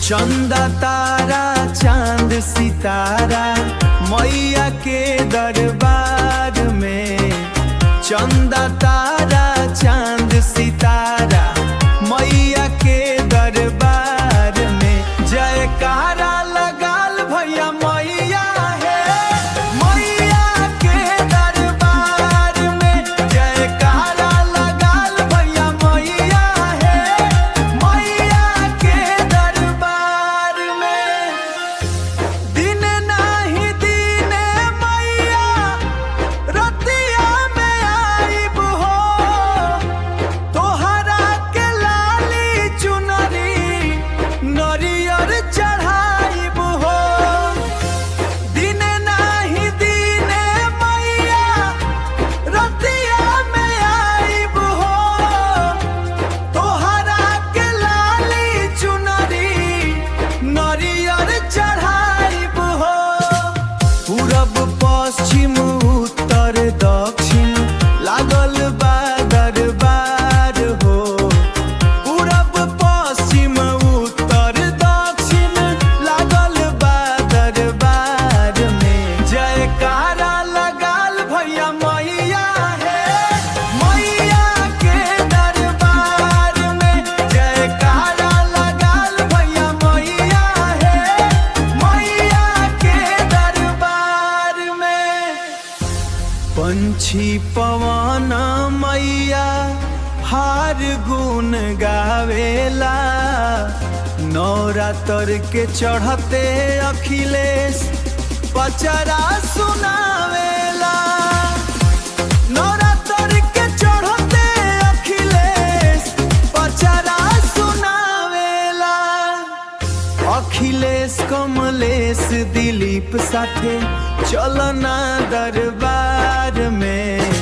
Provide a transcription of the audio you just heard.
चंदा तारा चांद सितारा मैया के दरबार में। चंदा तारा चांद सितारा मैया के दरबार में। जयकारा लगाल भैया मैया है मैया के दरबार में। जयकारा लगाल भैया मैया है मैया के दरबार में। दिन नाही दिने मैया रतिया में आइब हो। तोहरा के लाली चुनरी नरियर चढ़ाइब हो। दिन नाही दिने मैया रतिया में आइब हो। तोहरा के लाली चुनरी नरियर चढ़ाइब हो। पूरब पश्चिम उत्तर दक्षिण लागल बा दरबार हो। पूरब पश्चिम उत्तर दक्षिण लागल बा दरबार में। जयकारा लगाल भैया मैया है मैया के दरबार में। जयकारा लगाल भैया मैया है मैया के दरबार में। पंछी पवन मैया हार गुन गावेला। नवरात्र के चढ़ते अखिलेश पचरा सुनावेला। नवरात्र के चढ़ते अखिलेश पचरा सुनावेला। अखिलेश कमलेश दिलीप साथे चलना दरबार में।